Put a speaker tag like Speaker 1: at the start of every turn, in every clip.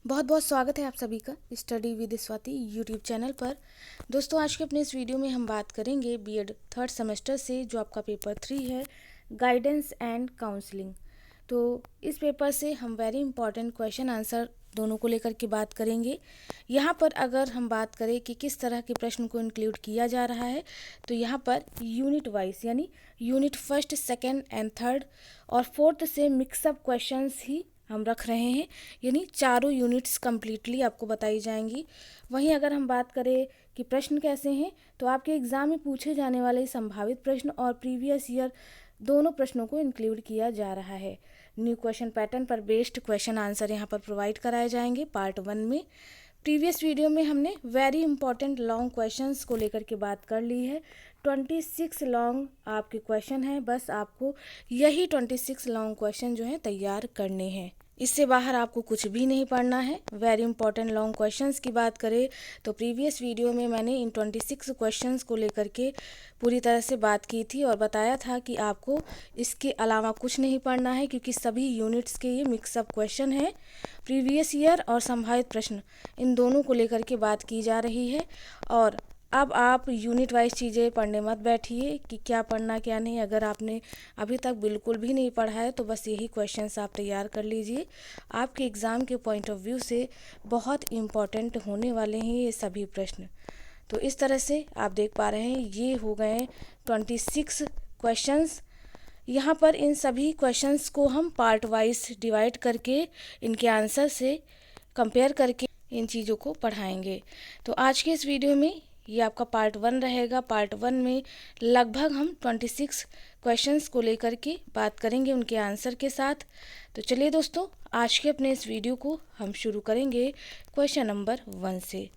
Speaker 1: बहुत बहुत स्वागत है आप सभी का study with Swati YouTube channel पर। दोस्तों, आज के अपने इस वीडियो में हम बात करेंगे बीएड थर्ड सेमेस्टर से जो आपका पेपर 3 है, गाइडेंस एंड काउंसलिंग। तो इस पेपर से हम वेरी इंपॉर्टेंट क्वेश्चन आंसर दोनों को लेकर के बात करेंगे। यहाँ पर अगर हम बात करें कि किस तरह के प्रश्न को इंक्लूड किया जा रहा है, तो यहाँ पर यूनिट वाइज यानी unit first, second and third और फोर्थ से मिक्सअप क्वेश्चंस ही हम रख रहे हैं, यानी चारों यूनिट्स कम्प्लीटली आपको बताई जाएंगी। वहीं अगर हम बात करें कि प्रश्न कैसे हैं, तो आपके एग्ज़ाम में पूछे जाने वाले संभावित प्रश्न और प्रीवियस ईयर दोनों प्रश्नों को इंक्लूड किया जा रहा है। न्यू क्वेश्चन पैटर्न पर बेस्ड क्वेश्चन आंसर यहाँ पर प्रोवाइड कराए जाएंगे पार्ट 1 में। प्रीवियस वीडियो में हमने वेरी इंपॉर्टेंट लॉन्ग क्वेश्चंस को लेकर के बात कर ली है। 26 लॉन्ग आपके क्वेश्चन हैं, बस आपको यही 26 लॉन्ग क्वेश्चन जो हैं तैयार करने हैं। इससे बाहर आपको कुछ भी नहीं पढ़ना है। वेरी इंपॉर्टेंट लॉन्ग क्वेश्चंस की बात करें तो प्रीवियस वीडियो में मैंने इन 26 क्वेश्चंस को लेकर के पूरी तरह से बात की थी और बताया था कि आपको इसके अलावा कुछ नहीं पढ़ना है, क्योंकि सभी यूनिट्स के ये मिक्सअप क्वेश्चन हैं। प्रीवियस ईयर और संभावित प्रश्न इन दोनों को लेकर के बात की जा रही है। और अब आप यूनिट वाइज चीज़ें पढ़ने मत बैठिए कि क्या पढ़ना क्या नहीं। अगर आपने अभी तक बिल्कुल भी नहीं पढ़ा है तो बस यही क्वेश्चंस आप तैयार कर लीजिए। आपके एग्ज़ाम के पॉइंट ऑफ व्यू से बहुत इम्पॉर्टेंट होने वाले हैं ये सभी प्रश्न। तो इस तरह से आप देख पा रहे हैं ये हो गए 26 क्वेश्चंस। यहाँ पर इन सभी क्वेश्चंस को हम पार्ट वाइज डिवाइड करके इनके आंसर से कंपेयर करके इन चीज़ों को पढ़ाएंगे। तो आज के इस वीडियो में ये आपका पार्ट 1 रहेगा। पार्ट 1 में लगभग हम 26 क्वेश्चंस को लेकर के बात करेंगे उनके आंसर के साथ। तो चलिए दोस्तों, आज के अपने इस वीडियो को हम शुरू करेंगे क्वेश्चन नंबर 1 से।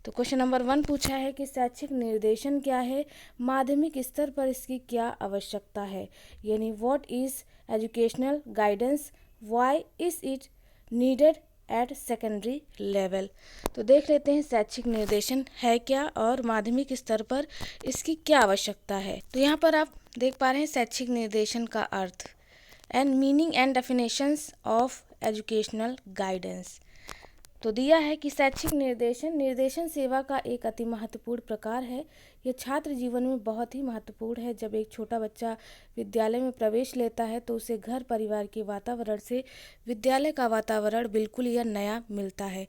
Speaker 1: तो क्वेश्चन नंबर 1 पूछा है कि शैक्षिक निर्देशन क्या है, माध्यमिक स्तर पर इसकी क्या आवश्यकता है, यानी what is educational guidance, why is it needed eight secondary level. तो देख लेते हैं शैक्षिक निर्देशन है क्या और माध्यमिक स्तर पर इसकी क्या आवश्यकता है। तो यहाँ पर आप देख पा रहे हैं शैक्षिक निर्देशन का earth and meaning and definitions of educational guidance. तो दिया है कि शैक्षिक निर्देशन सेवा का एक अति महत्वपूर्ण प्रकार है। यह छात्र जीवन में बहुत ही महत्वपूर्ण है। जब एक छोटा बच्चा विद्यालय में प्रवेश लेता है तो उसे घर परिवार के वातावरण से विद्यालय का वातावरण बिल्कुल यह नया मिलता है।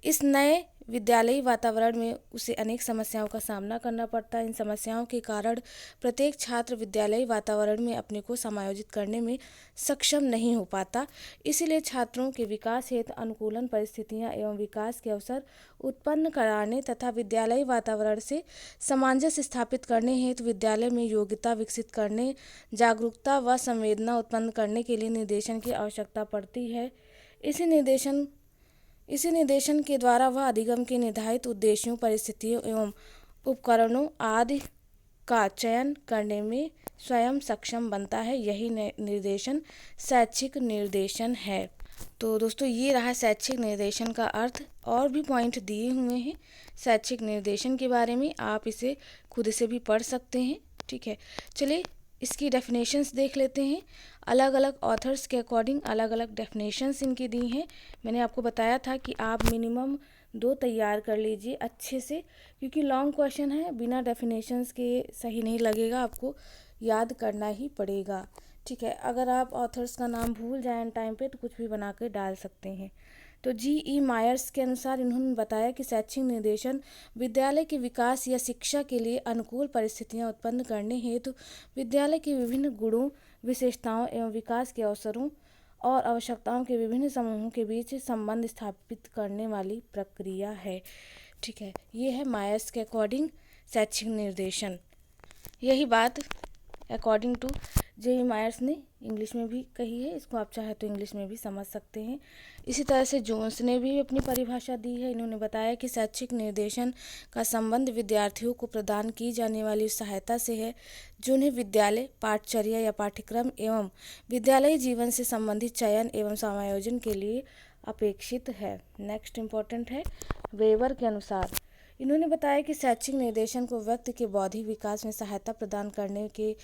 Speaker 1: इस नए विद्यालयी वातावरण में उसे अनेक समस्याओं का सामना करना पड़ता है। इन समस्याओं के कारण प्रत्येक छात्र विद्यालयी वातावरण में अपने को समायोजित करने में सक्षम नहीं हो पाता। इसीलिए छात्रों के विकास हेतु अनुकूलन परिस्थितियां एवं विकास के अवसर उत्पन्न कराने तथा विद्यालयी वातावरण से सामंजस्य स्थापित करने हेतु विद्यालय में योग्यता विकसित करने, जागरूकता व संवेदना उत्पन्न करने के लिए निर्देशन की आवश्यकता पड़ती है। इसी निर्देशन के द्वारा वह अधिगम के निर्धारित उद्देश्यों, परिस्थितियों एवं उपकरणों आदि का चयन करने में स्वयं सक्षम बनता है। यही निर्देशन शैक्षिक निर्देशन है। तो दोस्तों, ये रहा शैक्षिक निर्देशन का अर्थ। और भी पॉइंट दिए हुए हैं शैक्षिक निर्देशन के बारे में, आप इसे खुद से भी पढ़ सकते हैं। ठीक है, चलिए इसकी डेफिनेशंस देख लेते हैं। अलग अलग ऑथर्स के अकॉर्डिंग अलग अलग डेफिनेशंस इनकी दी हैं। मैंने आपको बताया था कि आप मिनिमम 2 तैयार कर लीजिए अच्छे से, क्योंकि लॉन्ग क्वेश्चन है, बिना डेफिनेशंस के सही नहीं लगेगा, आपको याद करना ही पड़ेगा। ठीक है, अगर आप ऑथर्स का नाम भूल जाएं टाइम पे तो कुछ भी बना कर डाल सकते हैं। तो जी.ई. मायर्स के अनुसार इन्होंने बताया कि शैक्षिक निर्देशन विद्यालय के विकास या शिक्षा के लिए अनुकूल परिस्थितियां उत्पन्न करने हेतु विद्यालय के विभिन्न गुणों, विशेषताओं एवं विकास के अवसरों और आवश्यकताओं के विभिन्न समूहों के बीच संबंध स्थापित करने वाली प्रक्रिया है। ठीक है, ये है मायर्स के अकॉर्डिंग शैक्षिक निर्देशन। यही बात अकॉर्डिंग टू जे.ई. मायर्स ने इंग्लिश में भी कही है। इसको आप चाहे तो इंग्लिश में भी समझ सकते हैं। इसी तरह से जोन्स ने भी अपनी परिभाषा दी है। इन्होंने बताया कि शैक्षिक निर्देशन का संबंध विद्यार्थियों को प्रदान की जाने वाली सहायता से है, जिन्हें विद्यालय पाठचर्या या पाठ्यक्रम एवं विद्यालयी जीवन से संबंधित चयन एवं समायोजन के लिए अपेक्षित है। नेक्स्ट इम्पोर्टेंट है, वेबर के अनुसार इन्होंने बताया कि शैक्षिक निर्देशन को व्यक्ति के बौद्धिक विकास में सहायता प्रदान करने के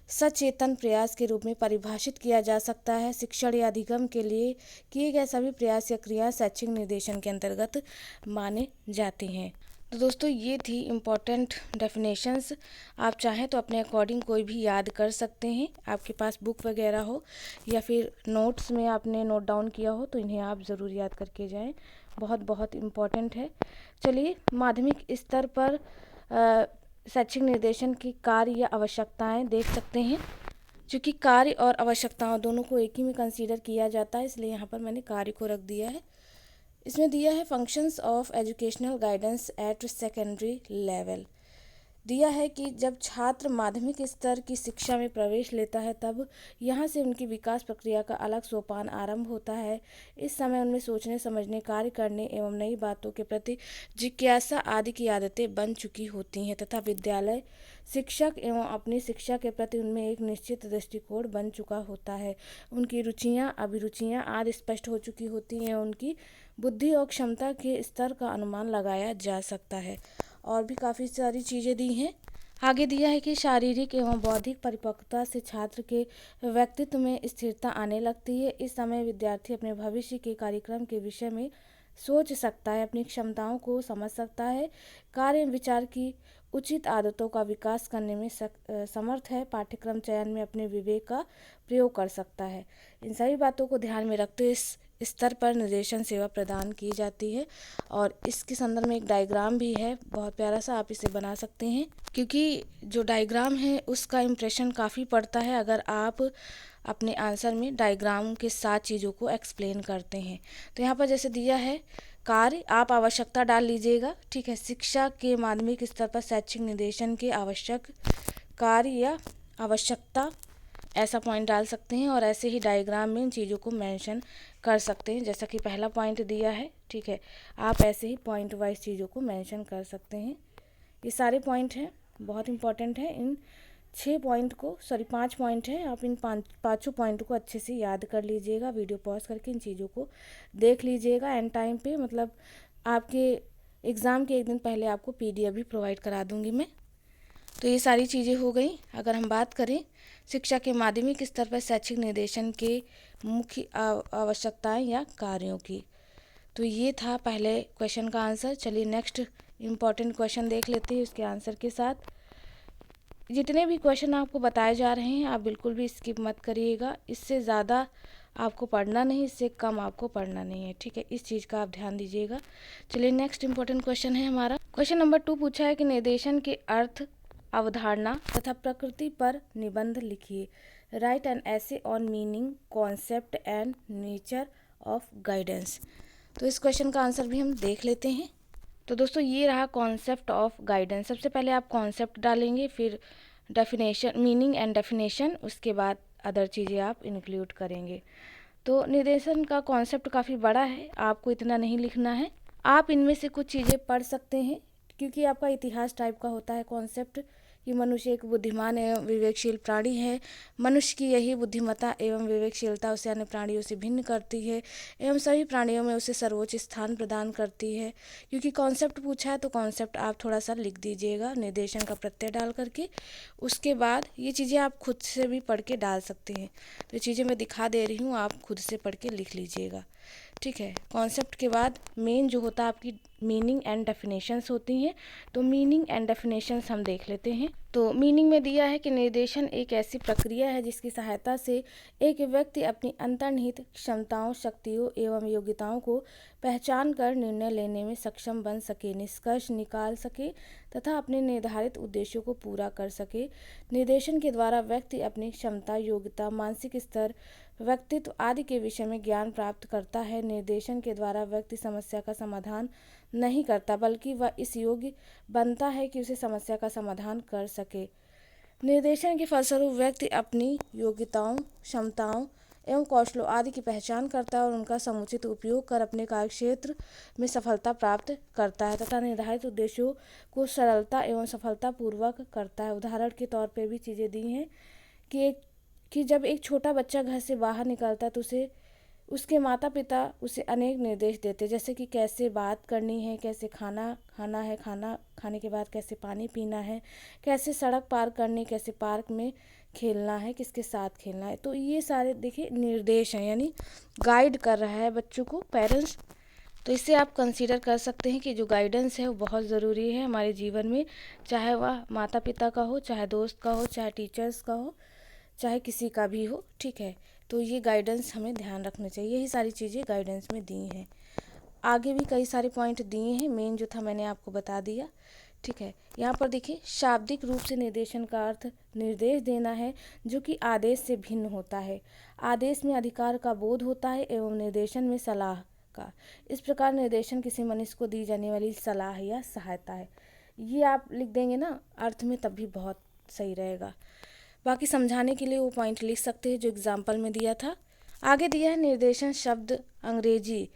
Speaker 1: सचेतन प्रयास के रूप में परिभाषित किया जा सकता है। शिक्षण या अधिगम के लिए किए गए सभी प्रयास या क्रिया शैक्षिक निर्देशन के अंतर्गत माने जाते हैं। तो दोस्तों ये थी इम्पॉर्टेंट डेफिनेशंस। आप चाहें तो अपने अकॉर्डिंग कोई भी याद कर सकते हैं। आपके पास बुक वगैरह हो या फिर नोट्स में आपने नोट डाउन किया हो तो इन्हें आप ज़रूर याद करके जाएं। बहुत बहुत इम्पॉर्टेंट है। चलिए, माध्यमिक स्तर पर शैक्षिक निर्देशन की कार्य या आवश्यकताएं देख सकते हैं। क्योंकि कार्य और आवश्यकताओं दोनों को एक ही में कंसीडर किया जाता है, इसलिए यहाँ पर मैंने कार्य को रख दिया है। इसमें दिया है functions of educational guidance at secondary level. दिया है कि जब छात्र माध्यमिक स्तर की शिक्षा में प्रवेश लेता है तब यहाँ से उनकी विकास प्रक्रिया का अलग सोपान आरंभ होता है। इस समय उनमें सोचने, समझने, कार्य करने एवं नई बातों के प्रति जिज्ञासा आदि की आदतें बन चुकी होती हैं तथा विद्यालय शिक्षक एवं अपनी शिक्षा के प्रति उनमें एक निश्चित दृष्टिकोण बन चुका होता है। उनकी रुचियाँ, अभिरुचियाँ आदि स्पष्ट हो चुकी होती हैं। उनकी बुद्धि और क्षमता के स्तर का अनुमान लगाया जा सकता है। और भी काफ़ी सारी चीज़ें दी हैं। आगे दिया है कि शारीरिक एवं बौद्धिक परिपक्वता से छात्र के व्यक्तित्व में स्थिरता आने लगती है। इस समय विद्यार्थी अपने भविष्य के कार्यक्रम के विषय में सोच सकता है, अपनी क्षमताओं को समझ सकता है, कार्य विचार की उचित आदतों का विकास करने में समर्थ है, पाठ्यक्रम चयन में अपने विवेक का प्रयोग कर सकता है। इन सभी बातों को ध्यान में रखते हुए इस स्तर पर निर्देशन सेवा प्रदान की जाती है। और इसके संदर्भ में एक डायग्राम भी है, बहुत प्यारा सा, आप इसे बना सकते हैं। क्योंकि जो डायग्राम है उसका इम्प्रेशन काफ़ी पड़ता है अगर आप अपने आंसर में डायग्राम के साथ चीज़ों को एक्सप्लेन करते हैं। तो यहाँ पर जैसे दिया है कार्य, आप आवश्यकता डाल लीजिएगा, ठीक है। शिक्षा के माध्यमिक स्तर पर शैक्षिक निर्देशन के आवश्यक कार्य या आवश्यकता, ऐसा पॉइंट डाल सकते हैं। और ऐसे ही डायग्राम में इन चीज़ों को मेंशन कर सकते हैं। जैसा कि पहला पॉइंट दिया है, ठीक है, आप ऐसे ही पॉइंट वाइज चीज़ों को मेंशन कर सकते हैं। ये सारे पॉइंट हैं, बहुत इंपॉर्टेंट है। इन 5 पॉइंट हैं, आप इन पाँचों पॉइंट को अच्छे से याद कर लीजिएगा। वीडियो पॉज करके इन चीज़ों को देख लीजिएगा। एंड टाइम पे, मतलब आपके एग्ज़ाम के एक दिन पहले आपको PDF भी प्रोवाइड करा दूँगी मैं। तो ये सारी चीज़ें हो गई। अगर हम बात करें शिक्षा के माध्यमिक स्तर पर शैक्षिक निर्देशन के मुख्य आवश्यकताएं या कार्यों की, तो ये था पहले क्वेश्चन का आंसर। चलिए नेक्स्ट इम्पॉर्टेंट क्वेश्चन देख लेते हैं उसके आंसर के साथ। जितने भी क्वेश्चन आपको बताए जा रहे हैं आप बिल्कुल भी स्किप मत करिएगा। इससे ज़्यादा आपको पढ़ना नहीं, इससे कम आपको पढ़ना नहीं है, ठीक है। इस चीज़ का आप ध्यान दीजिएगा। चलिए नेक्स्ट इम्पॉर्टेंट क्वेश्चन है हमारा। क्वेश्चन नंबर 2 पूछा है कि निर्देशन के अर्थ, अवधारणा तथा प्रकृति पर निबंध लिखिए। Right an essay on meaning, concept and nature of guidance. तो इस क्वेश्चन का आंसर भी हम देख लेते हैं। तो दोस्तों ये रहा कॉन्सेप्ट ऑफ गाइडेंस। सबसे पहले आप कॉन्सेप्ट डालेंगे, फिर डेफिनेशन, मीनिंग एंड डेफिनेशन, उसके बाद अदर चीज़ें आप इंक्लूड करेंगे। तो निर्देशन का कॉन्सेप्ट काफ़ी बड़ा है, आपको इतना नहीं लिखना है। आप इनमें से कुछ चीज़ें पढ़ सकते हैं क्योंकि आपका इतिहास टाइप का होता है कॉन्सेप्ट, कि मनुष्य एक बुद्धिमान एवं विवेकशील प्राणी है। मनुष्य की यही बुद्धिमत्ता एवं विवेकशीलता उसे अन्य प्राणियों से भिन्न करती है एवं सभी प्राणियों में उसे सर्वोच्च स्थान प्रदान करती है। क्योंकि कॉन्सेप्ट पूछा है तो कॉन्सेप्ट आप थोड़ा सा लिख दीजिएगा निर्देशन का प्रत्यय डाल करके। उसके बाद ये चीज़ें आप खुद से भी पढ़ के डाल सकते हैं। तो ये चीज़ें मैं दिखा दे रही हूँ, आप खुद से पढ़ के लिख लीजिएगा, ठीक है। कॉन्सेप्ट के बाद मेन जो होता है आपकी मीनिंग एंड डेफिनेशंस होती हैं। तो मीनिंग एंड डेफिनेशंस हम देख लेते हैं। तो मीनिंग में दिया है कि निर्देशन एक ऐसी प्रक्रिया है जिसकी सहायता से एक व्यक्ति अपनी अंतर्निहित क्षमताओं, शक्तियों एवं योग्यताओं को पहचान कर निर्णय लेने में सक्षम बन सके, निष्कर्ष निकाल सके तथा अपने निर्धारित उद्देश्यों को पूरा कर सके। निर्देशन के द्वारा व्यक्ति अपनी क्षमता, योग्यता, मानसिक स्तर, व्यक्तित्व आदि के विषय में ज्ञान प्राप्त करता है। निर्देशन के द्वारा व्यक्ति समस्या का समाधान नहीं करता बल्कि वह इस योग्य बनता है कि उसे समस्या का समाधान कर सके। निर्देशन के फलस्वरूप व्यक्ति अपनी योग्यताओं, क्षमताओं एवं कौशलों आदि की पहचान करता है और उनका समुचित उपयोग कर अपने कार्यक्षेत्र में सफलता प्राप्त करता है तथा निर्धारित उद्देश्यों को सरलता एवं सफलतापूर्वक करता है। उदाहरण के तौर पर भी चीज़ें दी हैं कि जब एक छोटा बच्चा घर से बाहर निकलता है तो उसके माता पिता उसे अनेक निर्देश देते, जैसे कि कैसे बात करनी है, कैसे खाना खाना है, खाना खाने के बाद कैसे पानी पीना है, कैसे सड़क पार करनी, कैसे पार्क में खेलना है, किसके साथ खेलना है। तो ये सारे देखिए निर्देश हैं, यानी गाइड कर रहा है बच्चों को पेरेंट्स। तो इससे आप कंसीडर कर सकते हैं कि जो गाइडेंस है वो बहुत ज़रूरी है हमारे जीवन में, चाहे वह माता पिता का हो, चाहे दोस्त का हो, चाहे टीचर्स का हो, चाहे किसी का भी हो, ठीक है। तो ये गाइडेंस हमें ध्यान रखना चाहिए। यही सारी चीज़ें गाइडेंस में दी हैं। आगे भी कई सारे पॉइंट दिए हैं, मेन जो था मैंने आपको बता दिया, ठीक है। यहाँ पर देखिए शाब्दिक रूप से निर्देशन का अर्थ निर्देश देना है जो कि आदेश से भिन्न होता है। आदेश में अधिकार का बोध होता है एवं निर्देशन में सलाह का। इस प्रकार निर्देशन किसी मनुष्य को दी जाने वाली सलाह या सहायता है। ये आप लिख देंगे ना अर्थ में, तब भी बहुत सही रहेगा। बाकी समझाने के लिए वो पॉइंट लिख सकते हैं जो एग्जाम्पल में दिया था। आगे दिया है निर्देशन शब्द अंग्रेजी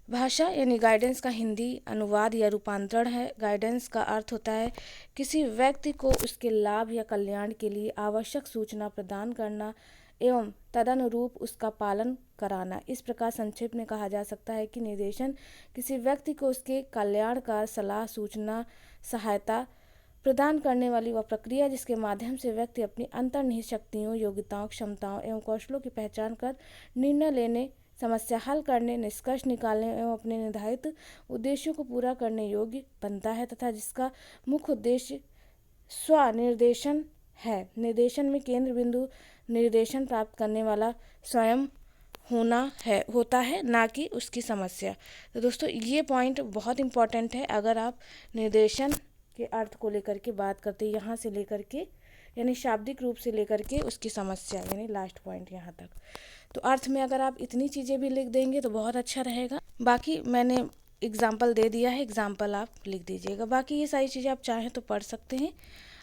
Speaker 1: भाषा यानी गाइडेंस का हिंदी अनुवाद या रूपांतरण है। गाइडेंस का अर्थ होता है किसी व्यक्ति को उसके लाभ या कल्याण के लिए आवश्यक सूचना प्रदान करना एवं तदनुरूप उसका पालन कराना। इस प्रकार संक्षेप में कहा जा सकता है कि निर्देशन किसी व्यक्ति को उसके कल्याण का सलाह, सूचना, सहायता प्रदान करने वाली वह प्रक्रिया जिसके माध्यम से व्यक्ति अपनी अंतर्निहित शक्तियों, योग्यताओं, क्षमताओं एवं कौशलों की पहचान कर निर्णय लेने, समस्या हल करने, निष्कर्ष निकालने एवं अपने निर्धारित उद्देश्यों को पूरा करने योग्य बनता है तथा जिसका मुख्य उद्देश्य स्वनिर्देशन है। निर्देशन में केंद्र बिंदु निर्देशन प्राप्त करने वाला स्वयं होता है, ना कि उसकी समस्या। तो दोस्तों ये पॉइंट बहुत इंपॉर्टेंट है। अगर आप निर्देशन के अर्थ को लेकर के बात करते हैं, यहाँ से लेकर के यानी शाब्दिक रूप से लेकर के उसकी समस्या यानी लास्ट पॉइंट यहाँ तक, तो अर्थ में अगर आप इतनी चीज़ें भी लिख देंगे तो बहुत अच्छा रहेगा। बाकी मैंने एग्जाम्पल दे दिया है, एग्जाम्पल आप लिख दीजिएगा। बाकी ये सारी चीज़ें आप चाहें तो पढ़ सकते हैं।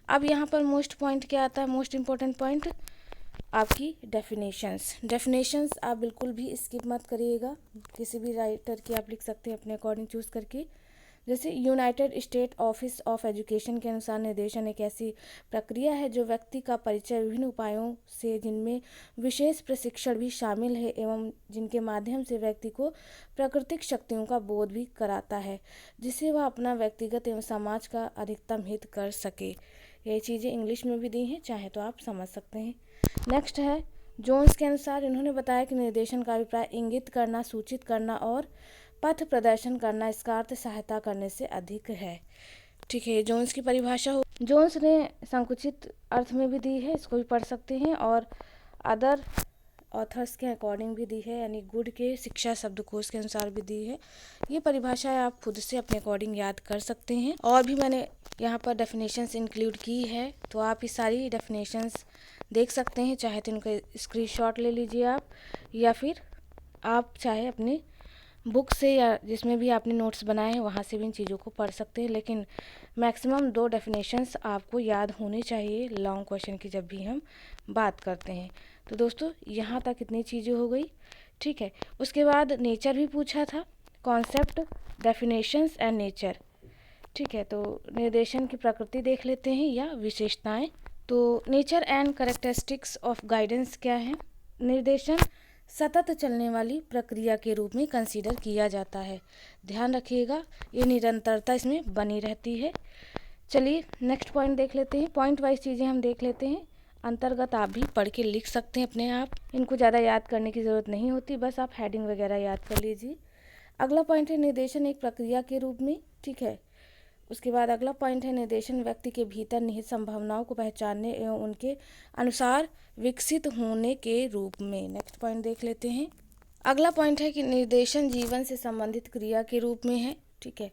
Speaker 1: अब यहाँ पर मोस्ट पॉइंट क्या आता है, मोस्ट इम्पॉर्टेंट पॉइंट आपकी डेफिनेशंस आप बिल्कुल भी स्किप मत करिएगा। किसी भी राइटर की आप लिख सकते हैं अपने अकॉर्डिंग चूज़ करके। जैसे United state office of education के अनुसार निर्देशन एक ऐसी प्रक्रिया है जो व्यक्ति का परिचय विभिन्न उपायों से, जिनमें विशेष प्रशिक्षण भी शामिल है एवं जिनके माध्यम से व्यक्ति को प्राकृतिक शक्तियों का बोध भी कराता है, जिससे वह अपना व्यक्तिगत एवं समाज का अधिकतम हित कर सके। ये चीज़ें इंग्लिश में भी दी हैं, चाहे तो आप समझ सकते हैं। नेक्स्ट है जोन्स के अनुसार इन्होंने बताया कि निर्देशन का अभिप्राय इंगित करना, सूचित करना और पथ प्रदर्शन करना, इसका अर्थ सहायता करने से अधिक है। ठीक है, जोन्स की परिभाषा हो, जोन्स ने संकुचित अर्थ में भी दी है, इसको भी पढ़ सकते हैं, और अदर ऑथर्स के अकॉर्डिंग भी दी है, यानी गुड के शिक्षा शब्दकोश के अनुसार भी दी है। ये परिभाषाएं आप खुद से अपने अकॉर्डिंग याद कर सकते हैं। और भी मैंने यहाँ पर डेफिनेशंस इंक्लूड की है, तो आप ये सारी डेफिनेशंस देख सकते हैं। चाहे तो इनका स्क्रीनशॉट ले लीजिए आप, या फिर आप चाहे अपने बुक से या जिसमें भी आपने नोट्स बनाए हैं वहाँ से भी इन चीज़ों को पढ़ सकते हैं। लेकिन मैक्सिमम 2 डेफिनेशंस आपको याद होने चाहिए लॉन्ग क्वेश्चन की जब भी हम बात करते हैं। तो दोस्तों यहाँ तक इतनी चीज़ें हो गई, ठीक है। उसके बाद नेचर भी पूछा था, कॉन्सेप्ट, डेफिनेशंस एंड नेचर, ठीक है। तो निर्देशन की प्रकृति देख लेते हैं या विशेषताएं। तो nature and characteristics of guidance क्या है। निर्देशन सतत चलने वाली प्रक्रिया के रूप में कंसीडर किया जाता है। ध्यान रखिएगा, ये निरंतरता इसमें बनी रहती है। चलिए नेक्स्ट पॉइंट देख लेते हैं। पॉइंट वाइज चीज़ें हम देख लेते हैं, अंतर्गत आप भी पढ़ के लिख सकते हैं अपने आप, इनको ज़्यादा याद करने की ज़रूरत नहीं होती, बस आप हेडिंग वगैरह याद कर लीजिए। अगला पॉइंट है निर्देशन एक प्रक्रिया के रूप में, ठीक है। उसके बाद अगला पॉइंट है निर्देशन व्यक्ति के भीतर निहित संभावनाओं को पहचानने एवं उनके अनुसार विकसित होने के रूप में। नेक्स्ट पॉइंट देख लेते हैं। अगला पॉइंट है कि निर्देशन जीवन से संबंधित क्रिया के रूप में है, ठीक है।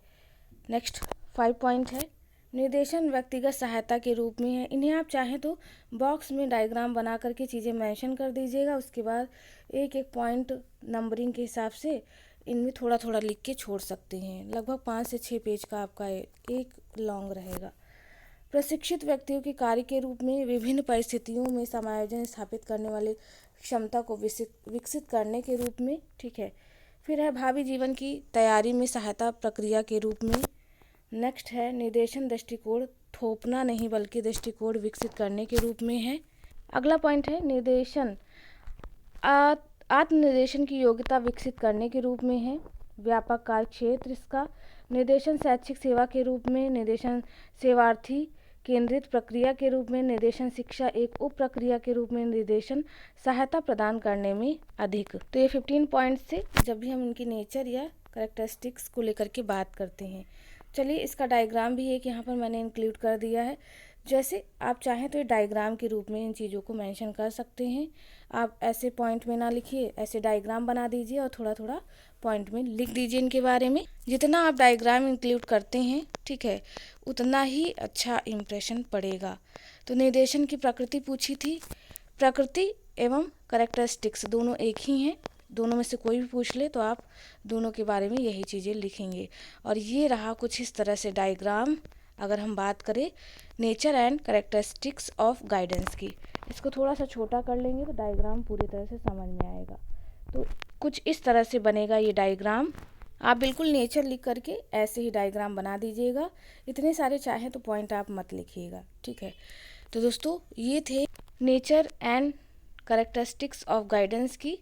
Speaker 1: नेक्स्ट 5 पॉइंट है निर्देशन व्यक्तिगत सहायता के रूप में है। इन्हें आप चाहें तो बॉक्स में डायग्राम बना करके चीज़ें मेंशन कर दीजिएगा। उसके बाद एक एक पॉइंट नंबरिंग के हिसाब से इनमें थोड़ा थोड़ा लिख के छोड़ सकते हैं। लगभग 5 से 6 पेज का आपका एक लॉन्ग रहेगा। प्रशिक्षित व्यक्तियों के कार्य के रूप में विभिन्न परिस्थितियों में समायोजन स्थापित करने वाली क्षमता को विकसित करने के रूप में, ठीक है। फिर है भावी जीवन की तैयारी में सहायता प्रक्रिया के रूप में। नेक्स्ट है निर्देशन दृष्टिकोण थोपना नहीं बल्कि दृष्टिकोण विकसित करने के रूप में है। अगला पॉइंट है निर्देशन आत्मनिर्देशन की योग्यता विकसित करने के रूप में है। व्यापक कार्य क्षेत्र इसका। निर्देशन शैक्षिक सेवा के रूप में। निर्देशन सेवार्थी केंद्रित प्रक्रिया के रूप में निर्देशन शिक्षा एक उप प्रक्रिया के रूप में निर्देशन सहायता प्रदान करने में अधिक। तो ये 15 पॉइंट से जब भी हम इनकी नेचर या कैरेक्टरिस्टिक्स को लेकर के बात करते हैं। चलिए इसका डायग्राम भी एक यहाँ पर मैंने इंक्लूड कर दिया है। जैसे आप चाहें तो ये डायग्राम के रूप में इन चीज़ों को मेंशन कर सकते हैं। आप ऐसे पॉइंट में ना लिखिए, ऐसे डायग्राम बना दीजिए और थोड़ा थोड़ा पॉइंट में लिख दीजिए इनके बारे में। जितना आप डायग्राम इंक्लूड करते हैं, ठीक है, उतना ही अच्छा इम्प्रेशन पड़ेगा। तो निर्देशन की प्रकृति पूछी थी। प्रकृति एवं कैरेक्टरिस्टिक्स दोनों एक ही हैं। दोनों में से कोई भी पूछ ले तो आप दोनों के बारे में यही चीज़ें लिखेंगे। और ये रहा कुछ इस तरह से डायग्राम। अगर हम बात करें nature and characteristics of guidance की, इसको थोड़ा सा छोटा कर लेंगे तो डायग्राम पूरी तरह से समझ में आएगा। तो कुछ इस तरह से बनेगा ये डायग्राम। आप बिल्कुल नेचर लिख करके ऐसे ही डायग्राम बना दीजिएगा। इतने सारे चाहे तो पॉइंट आप मत लिखिएगा, ठीक है। तो दोस्तों ये थे nature and characteristics of guidance की,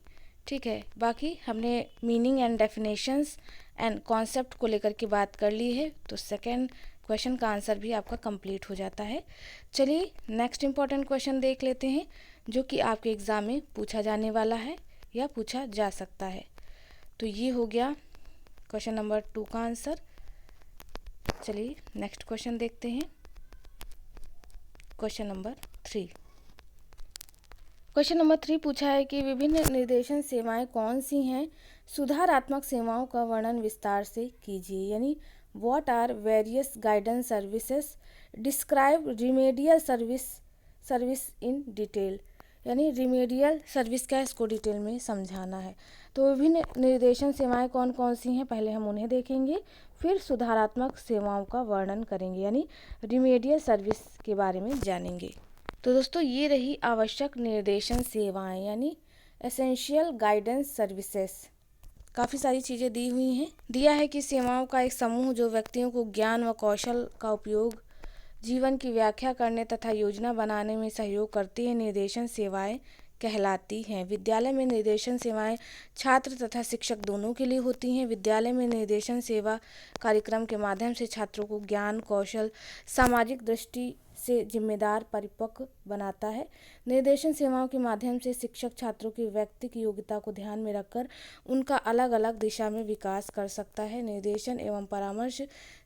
Speaker 1: ठीक है। बाकी हमने meaning and definitions and concept को लेकर के बात कर ली है। तो सेकेंड क्वेश्चन का आंसर भी आपका कंप्लीट हो जाता है। चलिए नेक्स्ट इम्पॉर्टेंट क्वेश्चन देख लेते हैं, जो कि आपके एग्ज़ाम में पूछा जाने वाला है या पूछा जा सकता है। तो ये हो गया क्वेश्चन नंबर 2 का आंसर। चलिए नेक्स्ट क्वेश्चन देखते हैं, क्वेश्चन नंबर 3। क्वेश्चन नंबर 3 पूछा है कि विभिन्न निर्देशन सेवाएं कौन सी हैं, सुधारात्मक सेवाओं का वर्णन विस्तार से कीजिए। यानी what are various guidance services, describe remedial service in detail. यानी रिमेडियल सर्विस क्या है, इसको डिटेल में समझाना है। तो विभिन्न निर्देशन सेवाएं कौन कौन सी हैं, पहले हम उन्हें देखेंगे, फिर सुधारात्मक सेवाओं का वर्णन करेंगे, यानी रिमेडियल सर्विस के बारे में जानेंगे। तो दोस्तों ये रही आवश्यक निर्देशन सेवाएं, यानी एसेंशियल गाइडेंस सर्विसेज। काफ़ी सारी चीज़ें दी हुई हैं। दिया है कि सेवाओं का एक समूह जो व्यक्तियों को ज्ञान व कौशल का उपयोग, जीवन की व्याख्या करने तथा योजना बनाने में सहयोग करती है, निर्देशन सेवाएं कहलाती हैं। विद्यालय में निर्देशन सेवाएं छात्र तथा शिक्षक दोनों के लिए होती हैं। विद्यालय में निर्देशन सेवा कार्यक्रम के माध्यम से छात्रों को ज्ञान, कौशल, सामाजिक दृष्टि से जिम्मेदार परिपक्व बनाता है। निर्देशन सेवाओं के माध्यम से शिक्षक छात्रों की व्यक्तिगत योग्यता को ध्यान में रखकर उनका अलग अलग दिशा में विकास कर सकता है। निर्देशन एवं परामर्श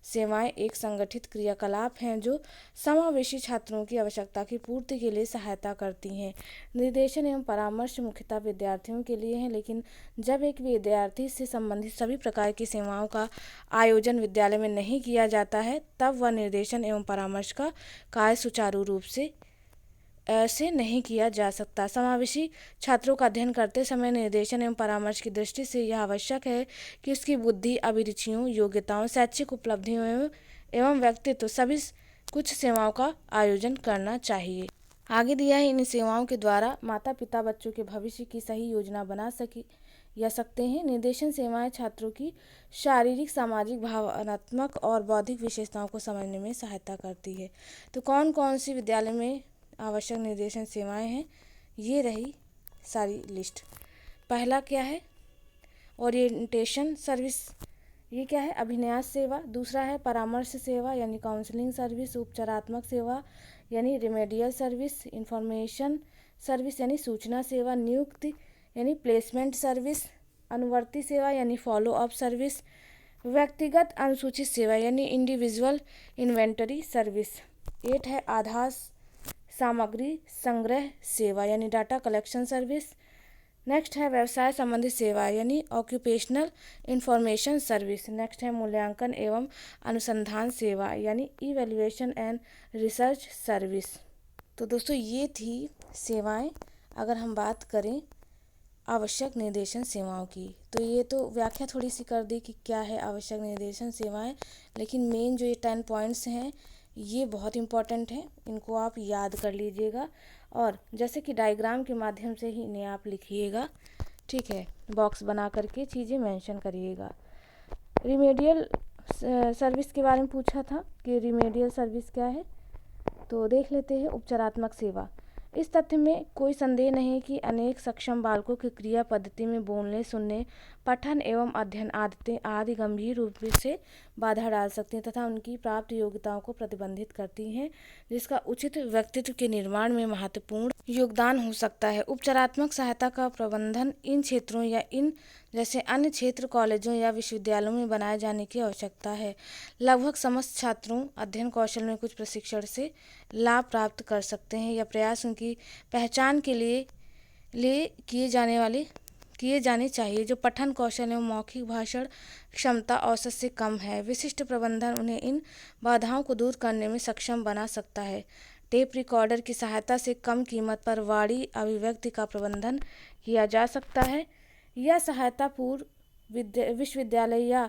Speaker 1: सेवाएं एक संगठित क्रियाकलाप हैं जो समावेशी छात्रों की आवश्यकता की पूर्ति के लिए सहायता करती हैं। निर्देशन एवं परामर्श मुख्यतः विद्यार्थियों के लिए हैं, लेकिन जब एक विद्यार्थी से संबंधित सभी प्रकार की सेवाओं का आयोजन विद्यालय में नहीं किया जाता है, तब वह निर्देशन एवं परामर्श का कार्य सुचारू रूप से ऐसे नहीं किया जा सकता। समावेशी छात्रों का अध्ययन करते समय निर्देशन एवं परामर्श की दृष्टि से यह आवश्यक है कि उसकी बुद्धि, अभिरुचियों, योग्यताओं, शैक्षिक उपलब्धियों एवं व्यक्तित्व सभी कुछ सेवाओं का आयोजन करना चाहिए। आगे दिया है इन सेवाओं के द्वारा माता पिता बच्चों के भविष्य की सही योजना बना सकते हैं। निर्देशन सेवाएं छात्रों की शारीरिक, सामाजिक, भावनात्मक और बौद्धिक विशेषताओं को समझने में सहायता करती है। तो कौन कौन सी विद्यालय में आवश्यक निर्देशन सेवाएं हैं, ये रही सारी लिस्ट। पहला क्या है, ओरिएंटेशन सर्विस, ये क्या है, अभिन्यास सेवा। दूसरा है परामर्श सेवा यानी काउंसलिंग सर्विस। उपचारात्मक सेवा यानी रिमेडियल सर्विस। इंफॉर्मेशन सर्विस यानी सूचना सेवा। नियुक्ति यानी प्लेसमेंट सर्विस। अनुवर्ती सेवा यानी फॉलो अप सर्विस। व्यक्तिगत अनुसूचित सेवा यानी इंडिविजुअल इन्वेंटरी सर्विस। 8 है आधार सामग्री संग्रह सेवा यानी डाटा कलेक्शन सर्विस। नेक्स्ट है व्यवसाय संबंधित सेवा यानी ऑक्यूपेशनल इंफॉर्मेशन सर्विस। नेक्स्ट है मूल्यांकन एवं अनुसंधान सेवा यानी इवैल्यूएशन एंड रिसर्च सर्विस। तो दोस्तों ये थी सेवाएं। अगर हम बात करें आवश्यक निर्देशन सेवाओं की, तो ये तो व्याख्या थोड़ी सी कर दी कि क्या है आवश्यक निर्देशन सेवाएं, लेकिन मेन जो ये 10 पॉइंट्स हैं ये बहुत इम्पॉर्टेंट हैं, इनको आप याद कर लीजिएगा और जैसे कि डायग्राम के माध्यम से ही इन्हें आप लिखिएगा, ठीक है। बॉक्स बना करके चीज़ें मेंशन करिएगा। रिमेडियल सर्विस के बारे में पूछा था कि रिमेडियल सर्विस क्या है, तो देख लेते हैं। उपचारात्मक सेवा इस तथ्य में कोई संदेह नहीं कि अनेक सक्षम बालकों की क्रिया पद्धति में बोलने, सुनने, पठन एवं अध्ययन आदतें आदि गंभीर रूप से बाधा डाल सकती हैं तथा उनकी प्राप्त योग्यताओं को प्रतिबंधित करती हैं, जिसका उचित व्यक्तित्व के निर्माण में महत्वपूर्ण योगदान हो सकता है। उपचारात्मक सहायता का प्रबंधन इन क्षेत्रों या इन जैसे अन्य क्षेत्र कॉलेजों या विश्वविद्यालयों में बनाए जाने की आवश्यकता है। लगभग समस्त छात्रों अध्ययन कौशल में कुछ प्रशिक्षण से लाभ प्राप्त कर सकते हैं या प्रयास उनकी पहचान के लिए किए जाने चाहिए जो पठन कौशल एवं मौखिक भाषण क्षमता औसत से कम है। विशिष्ट प्रबंधन उन्हें इन बाधाओं को दूर करने में सक्षम बना सकता है। टेप रिकॉर्डर की सहायता से कम कीमत पर वाणी अभिव्यक्ति का प्रबंधन किया जा सकता है। यह सहायता पूर्व विश्वविद्यालय या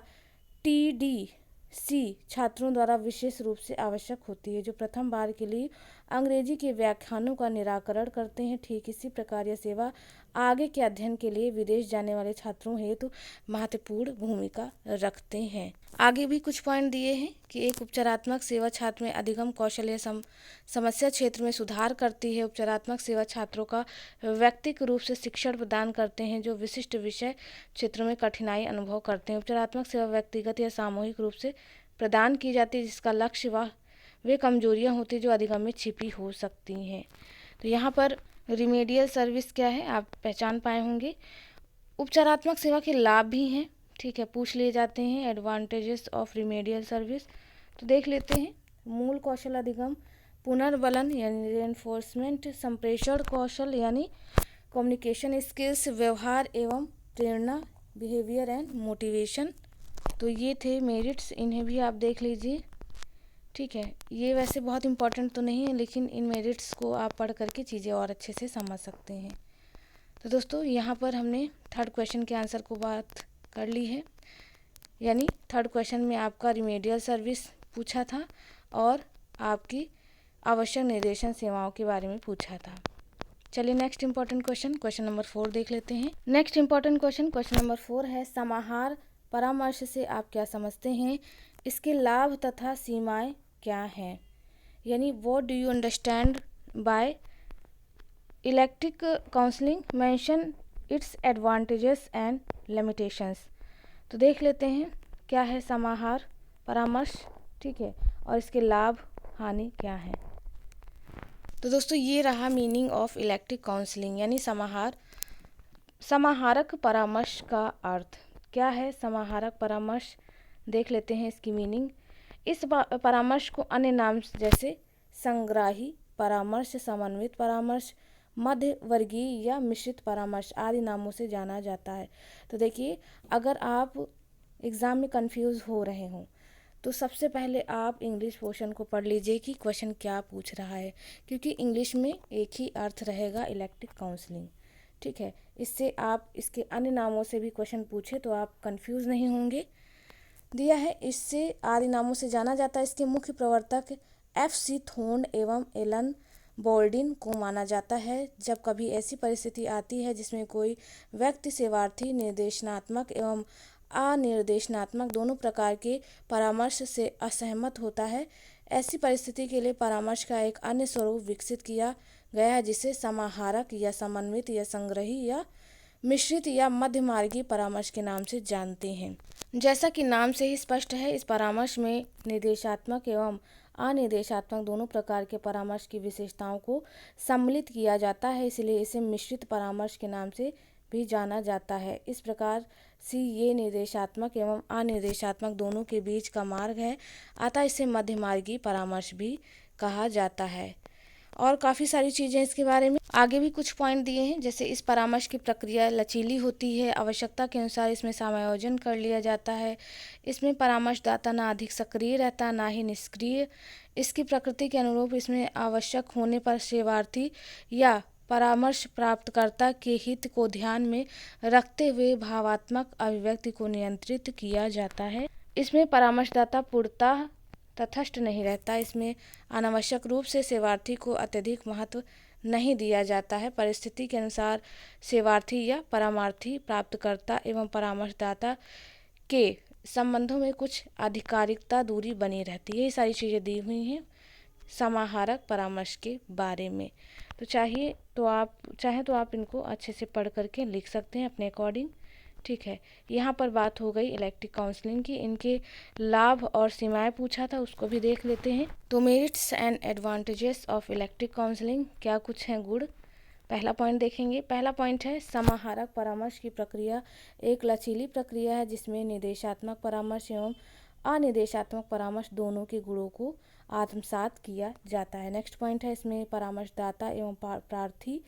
Speaker 1: TDC छात्रों द्वारा विशेष रूप से आवश्यक होती है जो प्रथम बार के लिए अंग्रेजी के व्याख्यानों का निराकरण करते हैं। ठीक इसी प्रकार यह सेवा आगे के अध्ययन के लिए विदेश जाने वाले छात्रों हेतु महत्वपूर्ण भूमिका रखते हैं। आगे भी कुछ पॉइंट दिए हैं कि एक उपचारात्मक सेवा छात्र में अधिगम कौशल या समस्या क्षेत्र में सुधार करती है। उपचारात्मक सेवा छात्रों का व्यक्तिगत रूप से शिक्षण प्रदान करते हैं जो विशिष्ट विषय क्षेत्रों में कठिनाई अनुभव करते हैं। उपचारात्मक सेवा व्यक्तिगत या सामूहिक रूप से प्रदान की जाती है जिसका लक्ष्य वे कमजोरियां होती जो अधिगम में छिपी हो सकती हैं। तो यहाँ पर रिमेडियल सर्विस क्या है आप पहचान पाए होंगे। उपचारात्मक सेवा के लाभ भी हैं, ठीक है, पूछ लिए जाते हैं। एडवांटेजेस ऑफ रिमेडियल सर्विस तो देख लेते हैं। मूल कौशल अधिगम, पुनर्बलन यानी रेनफोर्समेंट, संप्रेषण कौशल यानी कम्युनिकेशन स्किल्स, व्यवहार एवं प्रेरणा, बिहेवियर एंड मोटिवेशन। तो ये थे मेरिट्स, इन्हें भी आप देख लीजिए, ठीक है। ये वैसे बहुत इंपॉर्टेंट तो नहीं है लेकिन इन मेरिट्स को आप पढ़ करके चीज़ें और अच्छे से समझ सकते हैं। तो दोस्तों यहाँ पर हमने थर्ड क्वेश्चन के आंसर को बात कर ली है, यानी थर्ड क्वेश्चन में आपका रिमेडियल सर्विस पूछा था और आपकी आवश्यक निर्देशन सेवाओं के बारे में पूछा था। चलिए नेक्स्ट इंपॉर्टेंट क्वेश्चन नंबर 4 देख लेते हैं। नेक्स्ट इंपॉर्टेंट क्वेश्चन नंबर 4 है समाहार परामर्श से आप क्या समझते हैं, इसके लाभ तथा सीमाएं क्या हैं, यानी what do you understand by elective counselling, mention its advantages and limitations. तो देख लेते हैं क्या है समाहार परामर्श, ठीक है, और इसके लाभ हानि क्या है। तो दोस्तों ये रहा मीनिंग ऑफ इलेक्टिव काउंसलिंग यानी समाहारक परामर्श का अर्थ क्या है। समाहारक परामर्श देख लेते हैं इसकी मीनिंग। इस परामर्श को अन्य नाम जैसे संग्राही परामर्श, समन्वित परामर्श, मध्य वर्गीय या मिश्रित परामर्श आदि नामों से जाना जाता है। तो देखिए अगर आप एग्ज़ाम में कंफ्यूज हो रहे हों तो सबसे पहले आप इंग्लिश पोर्शन को पढ़ लीजिए कि क्वेश्चन क्या पूछ रहा है, क्योंकि इंग्लिश में एक ही अर्थ रहेगा इलेक्टिव काउंसलिंग, ठीक है। इससे आप इसके अन्य नामों से भी क्वेश्चन पूछे तो आप कंफ्यूज नहीं होंगे। दिया है इससे आदि नामों से जाना जाता है। इसके मुख्य प्रवर्तक FC थोंड एवं एलन बोल्डिन को माना जाता है। जब कभी ऐसी परिस्थिति आती है जिसमें कोई व्यक्ति सेवार्थी निर्देशनात्मक एवं अनिर्देशनात्मक दोनों प्रकार के परामर्श से असहमत होता है, ऐसी परिस्थिति के लिए परामर्श का एक अन्य स्वरूप विकसित किया गया है जिसे समाहारक या समन्वित या संग्रही या मिश्रित या मध्यमार्गी परामर्श के नाम से जानते हैं। जैसा कि नाम से ही स्पष्ट है, इस परामर्श में निर्देशात्मक एवं अनिर्देशात्मक दोनों प्रकार के परामर्श की विशेषताओं को सम्मिलित किया जाता है, इसलिए इसे मिश्रित परामर्श के नाम से भी जाना जाता है। इस प्रकार से ये निर्देशात्मक एवं अनिर्देशात्मक दोनों के बीच का मार्ग है, अतः इसे मध्यमार्गी परामर्श भी कहा जाता है। और काफ़ी सारी चीज़ें इसके बारे में आगे भी कुछ पॉइंट दिए हैं, जैसे इस परामर्श की प्रक्रिया लचीली होती है, आवश्यकता के अनुसार इसमें समायोजन कर लिया जाता है। इसमें परामर्शदाता ना अधिक सक्रिय रहता ना ही निष्क्रिय। इसकी प्रकृति के अनुरूप इसमें आवश्यक होने पर सेवार्थी या परामर्श प्राप्तकर्ता के हित को ध्यान में रखते हुए भावात्मक अभिव्यक्ति को नियंत्रित किया जाता है। इसमें परामर्शदाता पूर्णतः तटस्थ नहीं रहता। इसमें अनावश्यक रूप से सेवार्थी को अत्यधिक महत्व नहीं दिया जाता है। परिस्थिति के अनुसार सेवार्थी या परामर्थी प्राप्तकर्ता एवं परामर्शदाता के संबंधों में कुछ आधिकारिकता दूरी बनी रहती है। ये सारी चीज़ें दी हुई हैं, समाहारक परामर्श के बारे में। तो चाहे तो आप इनको अच्छे से पढ़ करके लिख सकते हैं अपने अकॉर्डिंग। ठीक है, यहाँ पर बात हो गई इलेक्टिव काउंसलिंग की। इनके लाभ और सीमाएं पूछा था, उसको भी देख लेते हैं। तो merits and advantages of elective counselling, क्या कुछ हैं गुण। पहला पॉइंट देखेंगे। पहला पॉइंट है समाहारक परामर्श की प्रक्रिया एक लचीली प्रक्रिया है जिसमें निर्देशात्मक परामर्श एवं अनिर्देशात्मक परामर्श दोनों के गुणों को आत्मसात किया जाता है। नेक्स्ट पॉइंट है, इसमें परामर्शदाता एवं प्रार्थी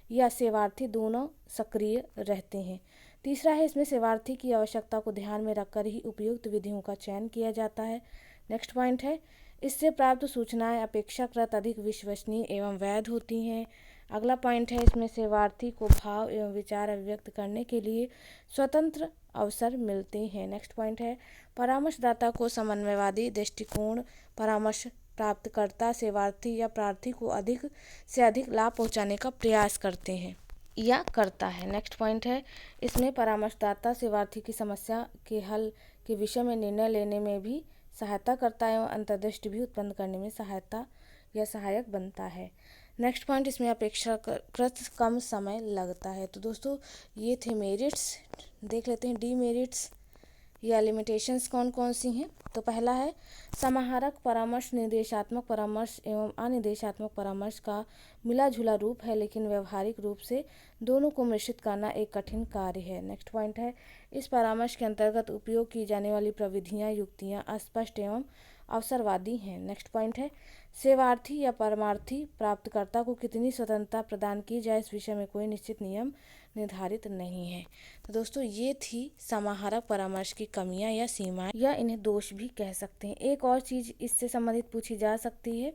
Speaker 1: या सेवार्थी दोनों सक्रिय रहते हैं। तीसरा है, इसमें सेवार्थी की आवश्यकता को ध्यान में रखकर ही उपयुक्त विधियों का चयन किया जाता है। नेक्स्ट पॉइंट है, इससे प्राप्त सूचनाएं अपेक्षाकृत अधिक विश्वसनीय एवं वैध होती हैं। अगला पॉइंट है, इसमें सेवार्थी को भाव एवं विचार अभिव्यक्त करने के लिए स्वतंत्र अवसर मिलते हैं। नेक्स्ट पॉइंट है, परामर्शदाता को समन्वयवादी दृष्टिकोण परामर्श प्राप्तकर्ता सेवार्थी या प्रार्थी को अधिक से अधिक लाभ पहुंचाने का प्रयास करते हैं या करता है। नेक्स्ट पॉइंट है, इसमें परामर्शदाता सेवार्थी की समस्या के हल के विषय में निर्णय लेने में भी सहायता करता है एवं अंतर्दृष्टि भी उत्पन्न करने में सहायता या सहायक बनता है। नेक्स्ट पॉइंट, इसमें अपेक्षाकृत कम समय लगता है। तो दोस्तों ये थे मेरिट्स। देख लेते हैं डीमेरिट्स या लिमिटेशंस कौन कौन सी हैं। तो पहला है, समाहारक परामर्श निर्देशात्मक परामर्श एवं अनिर्देशात्मक परामर्श का मिला जुला रूप है, लेकिन व्यवहारिक रूप से दोनों को मिश्रित करना एक कठिन कार्य है। नेक्स्ट पॉइंट है, इस परामर्श के अंतर्गत उपयोग की जाने वाली प्रविधियां युक्तियां अस्पष्ट एवं अवसरवादी हैं। नेक्स्ट पॉइंट है, सेवार्थी या परमार्थी प्राप्तकर्ता को कितनी स्वतंत्रता प्रदान की जाए इस विषय में कोई निश्चित नियम निर्धारित नहीं है। तो दोस्तों ये थी समाहारक परामर्श की कमियां या सीमाएं या इन्हें दोष भी कह सकते हैं। एक और चीज़ इससे संबंधित पूछी जा सकती है।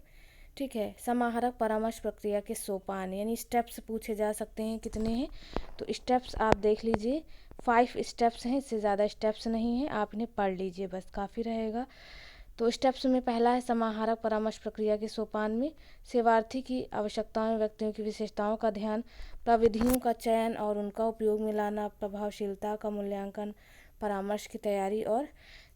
Speaker 1: ठीक है, समाहारक परामर्श प्रक्रिया के सोपान यानी स्टेप्स पूछे जा सकते हैं, कितने हैं। तो स्टेप्स आप देख लीजिए, 5 स्टेप्स हैं, इससे ज़्यादा स्टेप्स नहीं हैं, आप इन्हें पढ़ लीजिए बस काफ़ी रहेगा। तो स्टेप्स में पहला है, समाहारक परामर्श प्रक्रिया के सोपान में सेवार्थी की आवश्यकताओं व्यक्तियों की विशेषताओं का ध्यान, प्रविधियों का चयन और उनका उपयोग में लाना, प्रभावशीलता का मूल्यांकन, परामर्श की तैयारी और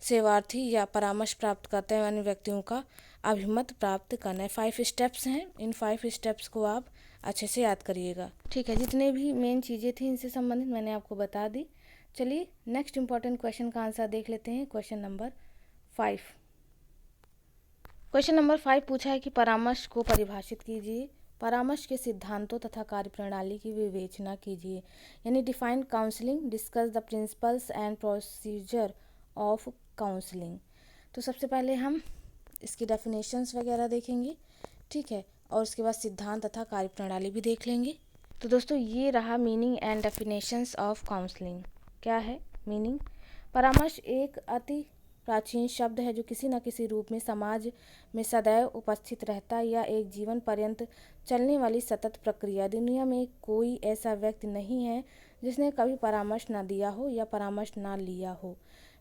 Speaker 1: सेवार्थी या परामर्श प्राप्त करते हुए अन्य व्यक्तियों का अभिमत प्राप्त करना है। 5 स्टेप्स हैं, इन 5 स्टेप्स को आप अच्छे से याद करिएगा। ठीक है, जितने भी मेन चीज़ें थी इनसे संबंधित मैंने आपको बता दी। चलिए नेक्स्ट इंपॉर्टेंट क्वेश्चन का आंसर देख लेते हैं। Question number 5। क्वेश्चन नंबर 5 पूछा है कि परामर्श को परिभाषित कीजिए। परामर्श के सिद्धांतों तथा कार्यप्रणाली की विवेचना कीजिए। यानी define counselling, discuss the principles and procedure of counselling. तो सबसे पहले हम इसकी डेफिनेशंस वगैरह देखेंगे। ठीक है, और उसके बाद सिद्धांत तथा कार्यप्रणाली भी देख लेंगे। तो दोस्तों ये रहा meaning and definitions of counselling. क्या है मीनिंग? परामर्श एक अति प्राचीन शब्द है जो किसी न किसी रूप में समाज में सदैव उपस्थित रहता या एक जीवन पर्यंत चलने वाली सतत प्रक्रिया। दुनिया में कोई ऐसा व्यक्ति नहीं है जिसने कभी परामर्श ना दिया हो या परामर्श ना लिया हो।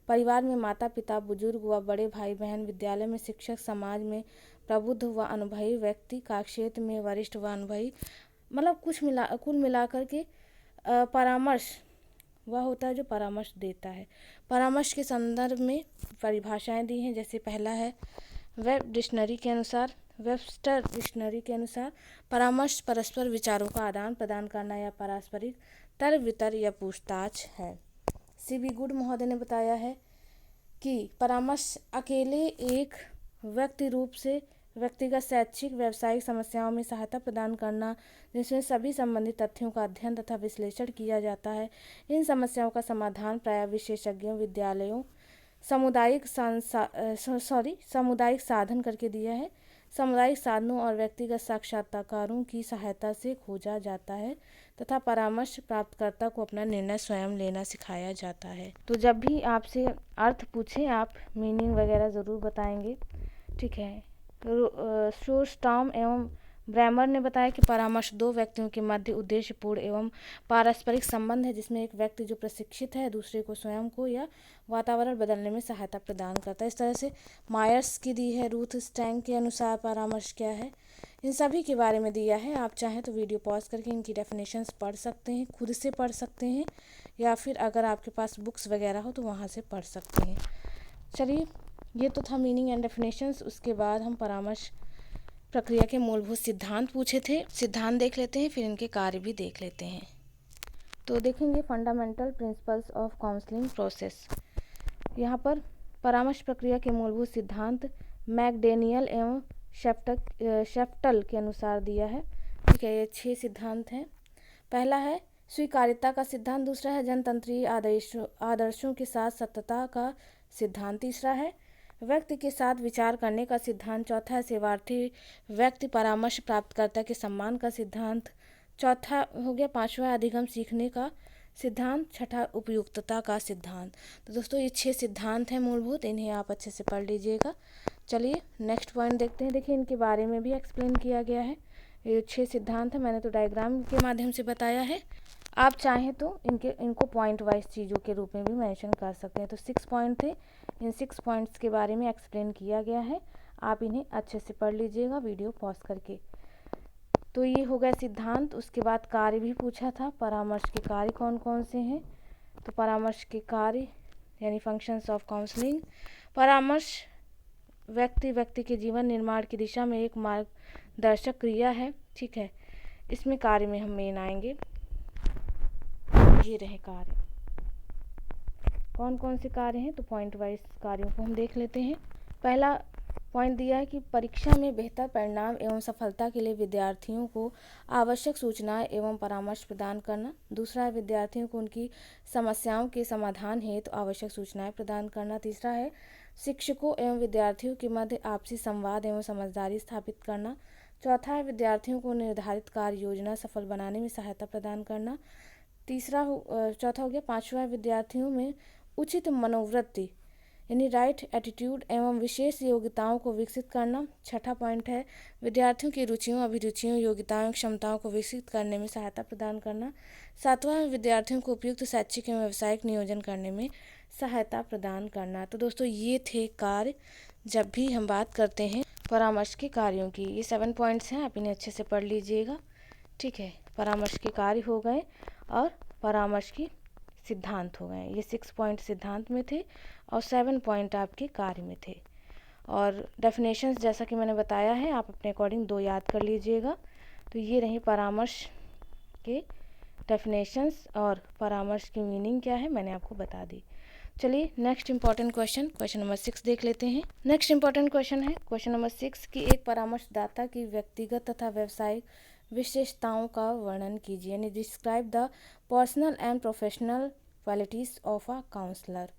Speaker 1: परिवार में माता पिता, बुजुर्ग व बड़े भाई बहन, विद्यालय में शिक्षक, समाज में प्रबुद्ध व अनुभवी व्यक्ति, कार्यक्षेत्र में वरिष्ठ व अनुभवी, मतलब कुल मिलाकर के परामर्श वह होता है जो परामर्श देता है। परामर्श के संदर्भ में परिभाषाएं दी हैं, जैसे पहला है वेबस्टर डिक्शनरी के अनुसार परामर्श परस्पर विचारों का आदान प्रदान करना या पारस्परिक तर्क वितर्क या पूछताछ है। सीबी गुड महोदय ने बताया है कि परामर्श अकेले एक व्यक्ति रूप से व्यक्तिगत, शैक्षिक, व्यावसायिक समस्याओं में सहायता प्रदान करना जिसमें सभी संबंधित तथ्यों का अध्ययन तथा विश्लेषण किया जाता है। इन समस्याओं का समाधान प्रायः विशेषज्ञों, विद्यालयों, सामुदायिक साधन करके दिया है। सामुदायिक साधनों और व्यक्तिगत साक्षात्कारों की सहायता से खोजा जाता है तथा परामर्श प्राप्तकर्ता को अपना निर्णय स्वयं लेना सिखाया जाता है। तो जब भी आपसे अर्थ पूछे आप मीनिंग वगैरह ज़रूर बताएंगे। ठीक है, शोस्टॉम एवं ब्रैमर ने बताया कि परामर्श दो व्यक्तियों के मध्य उद्देश्यपूर्ण एवं पारस्परिक संबंध है जिसमें एक व्यक्ति जो प्रशिक्षित है दूसरे को स्वयं को या वातावरण बदलने में सहायता प्रदान करता है। इस तरह से मायर्स की दी है। रूथ स्टैंक के अनुसार परामर्श क्या है, इन सभी के बारे में दिया है। आप चाहें तो वीडियो पॉज करके इनकी डेफिनेशंस पढ़ सकते हैं, खुद से पढ़ सकते हैं, या फिर अगर आपके पास बुक्स वगैरह हो तो वहाँ से पढ़ सकते हैं। चलिए, ये तो था मीनिंग एंड डेफिनेशंस। उसके बाद हम परामर्श प्रक्रिया के मूलभूत सिद्धांत पूछे थे। सिद्धांत देख लेते हैं, फिर इनके कार्य भी देख लेते हैं। तो देखेंगे fundamental principles of counselling process. यहाँ पर परामर्श प्रक्रिया के मूलभूत सिद्धांत मैकडेनियल एवं शेफ्टल के अनुसार दिया है। ठीक है, ये 6 सिद्धांत हैं। पहला है स्वीकार्यता का सिद्धांत, दूसरा है जनतंत्रीय आदर्शों के साथ सत्यता का सिद्धांत, तीसरा है व्यक्ति के साथ विचार करने का सिद्धांत, चौथा है सेवार्थी व्यक्ति परामर्श प्राप्तकर्ता के सम्मान का सिद्धांत, चौथा हो गया, पांचवा अधिगम सीखने का सिद्धांत, छठा उपयुक्तता का सिद्धांत। तो दोस्तों ये 6 सिद्धांत हैं मूलभूत, इन्हें आप अच्छे से पढ़ लीजिएगा। चलिए नेक्स्ट पॉइंट देखते हैं। देखिए इनके बारे में भी एक्सप्लेन किया गया है। ये 6 सिद्धांत है, मैंने तो डायग्राम के माध्यम से बताया है। आप चाहें तो इनको पॉइंट वाइज चीज़ों के रूप में भी मेंशन कर सकते हैं। तो 6 पॉइंट थे, इन 6 पॉइंट्स के बारे में एक्सप्लेन किया गया है। आप इन्हें अच्छे से पढ़ लीजिएगा वीडियो पॉज करके। तो ये हो गया सिद्धांत। उसके बाद कार्य भी पूछा था, परामर्श के कार्य कौन कौन से हैं। तो परामर्श के कार्य यानी फंक्शंस ऑफ काउंसलिंग, परामर्श व्यक्ति के जीवन निर्माण की दिशा में एक मार्गदर्शक क्रिया है। ठीक है, इसमें कार्य में हम मेन आएंगे। ये रहे कार्य, कौन कौन से कार्य हैं, तो पॉइंट वाइज कार्यों को हम देख लेते हैं। पहला पॉइंट दिया है कि परीक्षा में बेहतर परिणाम एवं सफलता के लिए विद्यार्थियों को आवश्यक सूचनाएं एवं परामर्श प्रदान करना। दूसरा है विद्यार्थियों को उनकी समस्याओं के समाधान हेतु आवश्यक सूचनाएं प्रदान करना। तीसरा है शिक्षकों एवं विद्यार्थियों के मध्य आपसी संवाद एवं समझदारी स्थापित करना। चौथा है विद्यार्थियों को निर्धारित कार्य योजना सफल बनाने में सहायता प्रदान करना। चौथा हो गया। पांचवा है विद्यार्थियों में उचित मनोवृत्ति यानी राइट एटीट्यूड एवं विशेष योग्यताओं को विकसित करना। छठा पॉइंट है विद्यार्थियों की रुचियों, अभिरुचियों, योग्यताओं, क्षमताओं को विकसित करने में सहायता प्रदान करना। सातवां है विद्यार्थियों को उपयुक्त शैक्षिक एवं व्यावसायिक नियोजन करने में सहायता प्रदान करना। तो दोस्तों ये थे कार्य जब भी हम बात करते हैं परामर्श के कार्यों की। ये 7 पॉइंट्स हैं, आप इन्हें अच्छे से पढ़ लीजिएगा। ठीक है, परामर्श के कार्य हो गए और परामर्श की सिद्धांत हो गए। ये 6 पॉइंट सिद्धांत में थे और 7 पॉइंट आपके कार्य में थे। और डेफिनेशंस जैसा कि मैंने बताया है, आप अपने अकॉर्डिंग 2 याद कर लीजिएगा। तो ये रही परामर्श के डेफिनेशंस और परामर्श की मीनिंग क्या है मैंने आपको बता दी। चलिए नेक्स्ट इंपॉर्टेंट क्वेश्चन नंबर 6 देख लेते हैं। नेक्स्ट इंपॉर्टेंट क्वेश्चन है क्वेश्चन नंबर 6 की एक परामर्शदाता की व्यक्तिगत तथा व्यावसायिक विशेषताओं का वर्णन कीजिए, यानी describe the personal and professional qualities of a counsellor.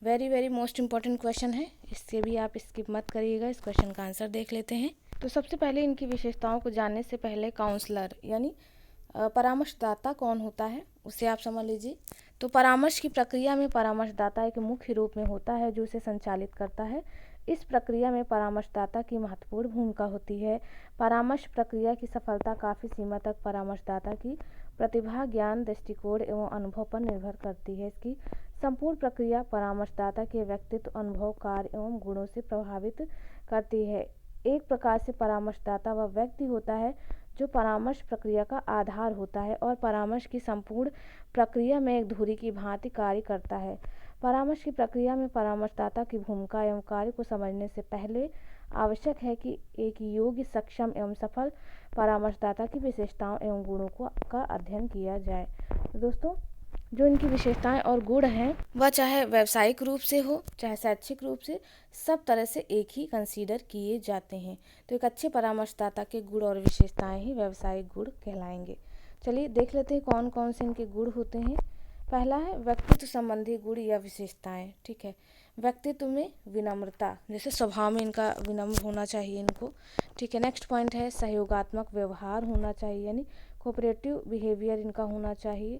Speaker 1: Very most important question है, इससे भी आप स्किप मत करिएगा। इस क्वेश्चन का आंसर देख लेते हैं। तो सबसे पहले इनकी विशेषताओं को जानने से पहले काउंसलर यानी परामर्शदाता कौन होता है उसे आप समझ लीजिए। तो परामर्श की प्रक्रिया में परामर्शदाता एक मुख्य रूप में होता है जो उसे संचालित करता है। इस प्रक्रिया में परामर्शदाता की महत्वपूर्ण भूमिका होती है। परामर्श प्रक्रिया की सफलता काफ़ी सीमा तक परामर्शदाता की प्रतिभा, ज्ञान, दृष्टिकोण एवं अनुभव पर निर्भर करती है। इसकी संपूर्ण प्रक्रिया परामर्शदाता के व्यक्तित्व, अनुभव, कार्य एवं गुणों से प्रभावित करती है। एक प्रकार से परामर्शदाता वह व्यक्ति होता है जो परामर्श प्रक्रिया का आधार होता है और परामर्श की संपूर्ण प्रक्रिया में एक धुरी की भांति कार्य करता है। परामर्श की प्रक्रिया में परामर्शदाता की भूमिका एवं कार्य को समझने से पहले आवश्यक है कि एक योग्य, सक्षम एवं सफल परामर्शदाता की विशेषताओं एवं गुणों का अध्ययन किया जाए। तो दोस्तों जो इनकी विशेषताएं और गुण हैं वह चाहे व्यावसायिक रूप से हो चाहे शैक्षिक रूप से, सब तरह से एक ही कंसीडर किए जाते हैं। तो एक अच्छे परामर्शदाता के गुण और विशेषताएं ही व्यावसायिक गुण कहलाएंगे। चलिए देख लेते हैं कौन कौन से इनके गुण होते हैं। पहला है व्यक्तित्व संबंधी गुण या विशेषताएं। ठीक है, व्यक्तित्व में विनम्रता, जैसे स्वभाव में इनका विनम्र होना चाहिए इनको। ठीक है, नेक्स्ट पॉइंट है सहयोगात्मक व्यवहार होना चाहिए, यानी कोऑपरेटिव बिहेवियर इनका होना चाहिए।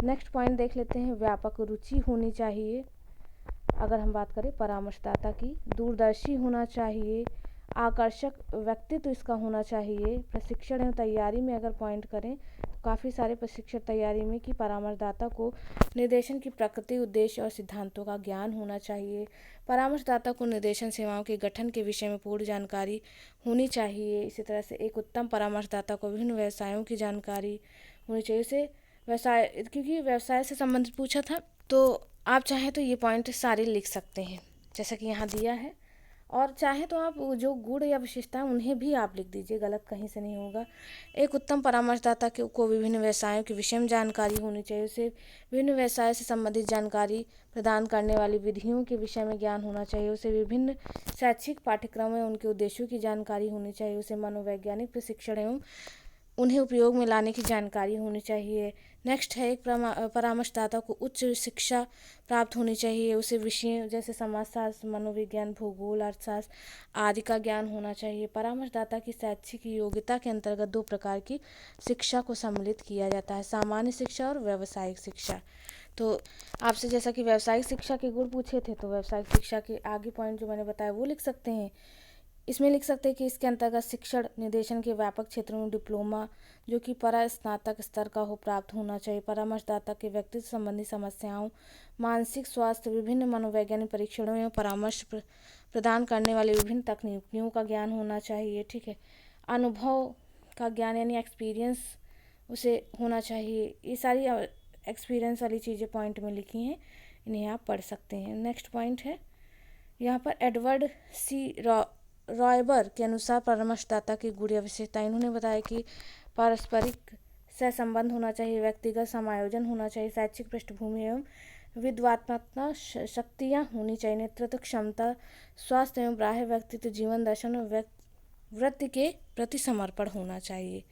Speaker 1: नेक्स्ट पॉइंट देख लेते हैं व्यापक रुचि होनी चाहिए। अगर हम बात करें परामर्शदाता की, दूरदर्शी होना चाहिए, आकर्षक व्यक्तित्व इसका होना चाहिए। प्रशिक्षण एवं तैयारी में अगर पॉइंट करें तो काफ़ी सारे प्रशिक्षण तैयारी में कि परामर्शदाता को निर्देशन की प्रकृति, उद्देश्य और सिद्धांतों का ज्ञान होना चाहिए। परामर्शदाता को निर्देशन सेवाओं के गठन के विषय में पूर्ण जानकारी होनी चाहिए। इसी तरह से एक उत्तम परामर्शदाता को विभिन्न व्यवसायों की जानकारी होनी चाहिए। उसे व्यवसाय, क्योंकि व्यवसाय से संबंधित पूछा था तो आप चाहें तो ये पॉइंट सारे लिख सकते हैं जैसा कि यहाँ दिया है। और चाहे तो आप जो गुण या विशेषताएं उन्हें भी आप लिख दीजिए, गलत कहीं से नहीं होगा। एक उत्तम परामर्शदाता को विभिन्न व्यवसायों के विषय में जानकारी होनी चाहिए, उसे विभिन्न व्यवसाय से संबंधित जानकारी प्रदान करने वाली विधियों के विषय में ज्ञान होना चाहिए, उसे विभिन्न शैक्षिक पाठ्यक्रमों में उनके उद्देश्यों की जानकारी होनी चाहिए, उसे मनोवैज्ञानिक प्रशिक्षण एवं उन्हें उपयोग में लाने की जानकारी होनी चाहिए। नेक्स्ट है, एक परामर्शदाता को उच्च शिक्षा प्राप्त होनी चाहिए, उसे विषय जैसे समाजशास्त्र, मनोविज्ञान, भूगोल, अर्थशास्त्र आदि का ज्ञान होना चाहिए। परामर्शदाता की शैक्षिक योग्यता के अंतर्गत 2 प्रकार की शिक्षा को सम्मिलित किया जाता है, सामान्य शिक्षा और व्यावसायिक शिक्षा। तो आपसे जैसा कि व्यावसायिक शिक्षा के गुण पूछे थे, तो व्यावसायिक शिक्षा के आगे पॉइंट जो मैंने बताया वो लिख सकते हैं। इसमें लिख सकते हैं कि इसके अंतर्गत शिक्षण निर्देशन के व्यापक क्षेत्रों में डिप्लोमा जो कि स्नातक स्तर का हो प्राप्त होना चाहिए। परामर्शदाता के व्यक्तित्व संबंधी समस्याओं, मानसिक स्वास्थ्य, विभिन्न मनोवैज्ञानिक परीक्षणों एवं परामर्श प्रदान करने वाली विभिन्न तकनीकों का ज्ञान होना चाहिए। ठीक है, अनुभव का ज्ञान यानी एक्सपीरियंस उसे होना चाहिए। ये सारी एक्सपीरियंस वाली चीज़ें पॉइंट में लिखी हैं, इन्हें आप पढ़ सकते हैं। नेक्स्ट पॉइंट है यहाँ पर एडवर्ड सी रॉयबर के अनुसार परामर्शदाता की गुण या विशेषता इन्होंने बताया कि पारस्परिक सहसंबंध होना चाहिए, व्यक्तिगत समायोजन होना चाहिए, शैक्षिक पृष्ठभूमि एवं विद्वत्ता शक्तियाँ होनी चाहिए, नेतृत्व क्षमता, स्वास्थ्य एवं बाह्य व्यक्तित्व, जीवन दर्शन और वृत्ति के प्रति समर्पण होना चाहिए।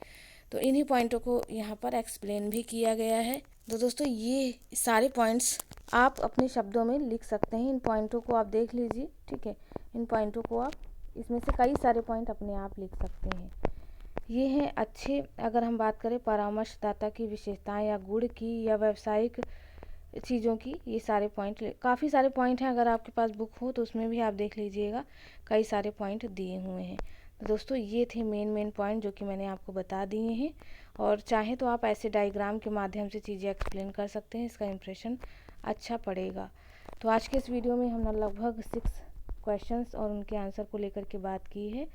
Speaker 1: तो इन्हीं पॉइंटों को यहाँ पर एक्सप्लेन भी किया गया है। तो दोस्तों ये सारे पॉइंट्स आप अपने शब्दों में लिख सकते हैं। इन पॉइंटों को आप देख लीजिए। ठीक है, इन पॉइंटों को आप इसमें से कई सारे पॉइंट अपने आप लिख सकते हैं। ये हैं अच्छे, अगर हम बात करें परामर्शदाता की विशेषताएं या गुण की या व्यावसायिक चीज़ों की, ये सारे पॉइंट काफ़ी सारे पॉइंट हैं। अगर आपके पास बुक हो तो उसमें भी आप देख लीजिएगा, कई सारे पॉइंट दिए हुए हैं। तो दोस्तों ये थे मेन पॉइंट जो कि मैंने आपको बता दिए हैं। और चाहे तो आप ऐसे डायग्राम के माध्यम से चीज़ें एक्सप्लेन कर सकते हैं, इसका इम्प्रेशन अच्छा पड़ेगा। तो आज के इस वीडियो में हमने लगभग 6 क्वेश्चंस और उनके आंसर को लेकर के बात की है,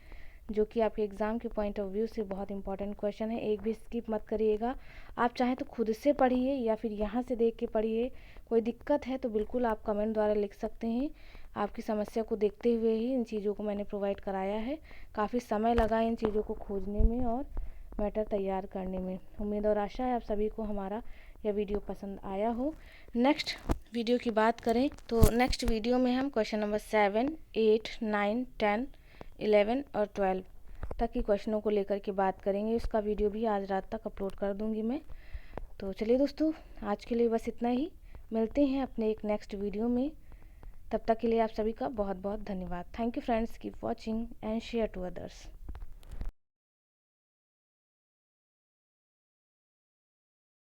Speaker 1: जो कि आपके एग्ज़ाम के पॉइंट ऑफ व्यू से बहुत इंपॉर्टेंट क्वेश्चन है। एक भी स्किप मत करिएगा। आप चाहे तो खुद से पढ़िए या फिर यहाँ से देख के पढ़िए। कोई दिक्कत है तो बिल्कुल आप कमेंट द्वारा लिख सकते हैं। आपकी समस्या को देखते हुए ही इन चीज़ों को मैंने प्रोवाइड कराया है। काफ़ी समय लगा इन चीज़ों को खोजने में और मैटर तैयार करने में। उम्मीद और आशा है आप सभी को हमारा यह वीडियो पसंद आया हो। नेक्स्ट वीडियो की बात करें तो नेक्स्ट वीडियो में हम क्वेश्चन नंबर 7, 8, 9, 10, 11 और 12 तक की क्वेश्चनों को लेकर के बात करेंगे। इसका वीडियो भी आज रात तक अपलोड कर दूंगी मैं। तो चलिए दोस्तों, आज के लिए बस इतना ही। मिलते हैं अपने एक नेक्स्ट वीडियो में। तब तक के लिए आप सभी का बहुत बहुत धन्यवाद। Thank you friends, keep watching and share to others.